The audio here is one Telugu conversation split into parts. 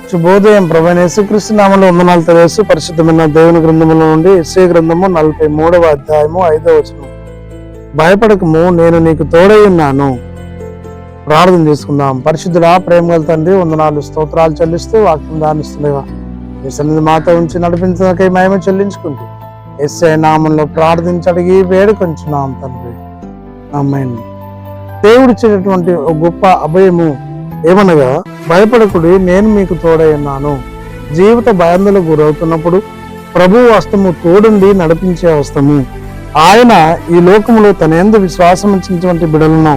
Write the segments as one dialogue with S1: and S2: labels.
S1: శుభోదయం. ప్రభువైన యేసుక్రీస్తు నామములో వందనాలు తెలియజేస్తూ పరిశుద్ధమైన దేవుని గ్రంథముల నుండి యెషయా గ్రంథము 43వ అధ్యాయము 5వ వచనం. భయపడకము, నేను నీకు తోడై ఉన్నాను. ప్రార్థన చేసుకుందాం. పరిశుద్ధుడా, ప్రేమగల తండ్రి, వందనాలు స్తోత్రాలు చెల్లిస్తూ వాక్యం ధ్యానిస్తుండగా మీ సన్నిధి మాతో ఉంచి నడిపించడానికై మహిమ చెల్లించుకుంటూ యేసయ్య నామములో ప్రార్థించడిగి వేడుకొంచున్నాం తండ్రి. ఆమేన్. దేవుడిచ్చినటువంటి ఒక గొప్ప అభయము ఏమనగా, భయపడకుడి, నేను మీకు తోడై ఉన్నాను. జీవిత భయాందోళనకు గురవుతున్నప్పుడు ప్రభువు హస్తము తోడుండి నడిపించే హస్తము. ఆయన ఈ లోకములో తన యందు విశ్వాసం ఉంచినటువంటి బిడ్డలను,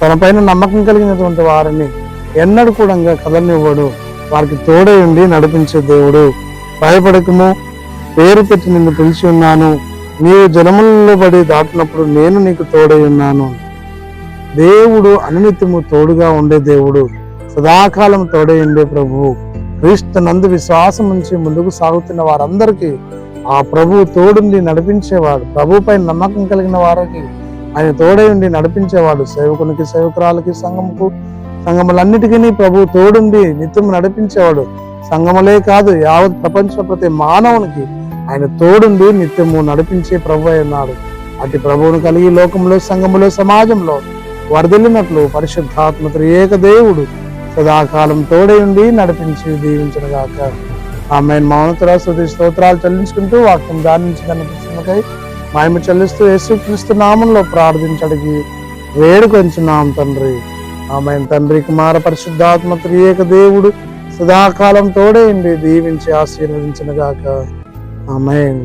S1: తన పైన నమ్మకం కలిగినటువంటి వారిని ఎన్నడూ కూడా కదలనివ్వడు. వారికి తోడై ఉండి నడిపించే దేవుడు. భయపడకము, పేరు పెట్టి నిన్ను పిలిచి ఉన్నాను. నీవు జనములలో పడి దాటినప్పుడు నేను నీకు తోడై ఉన్నాను. దేవుడు అనునిత్యము తోడుగా ఉండే దేవుడు, సదాకాలం తోడై ఉండే ప్రభువు. క్రీస్తు నందు విశ్వాసం ఉంచి ముందుకు సాగుతున్న వారందరికీ ఆ ప్రభువు తోడుండి నడిపించేవాడు. ప్రభు పైన నమ్మకం కలిగిన వారికి ఆయన తోడై ఉండి నడిపించేవాడు. సేవకునికి, సేవకురాలకి, సంఘములన్నిటికీ ప్రభు తోడుండి నిత్యము నడిపించేవాడు. సంఘములే కాదు, యావత్ ప్రపంచ ప్రతి మానవునికి ఆయన తోడుండి నిత్యము నడిపించే ప్రభు ఉన్నాడు. అటు ప్రభువును కలిగి లోకంలో, సంఘములో, సమాజంలో వర్ధిల్లినట్లు పరిశుద్ధాత్మ త్రియేక దేవుడు సదాకాలం తోడై ఉండి నడిపించి దీవించనుగాక. ఆమేన్. మౌనతురా స్తుతి స్తోత్రాలు చెల్లించుకుంటూ వాక్యం ధ్యానించడానికి మహిమ చెల్లిస్తూ యేసుక్రీస్తు నామములో ప్రార్థించడిగి వేడుకొంచున్నాం తండ్రి. ఆమేన్. తండ్రి, కుమార పరిశుద్ధాత్మ త్రియేక దేవుడు సదాకాలం తోడై ఉండి దీవించి ఆశీర్వదించనుగాక. ఆమేన్.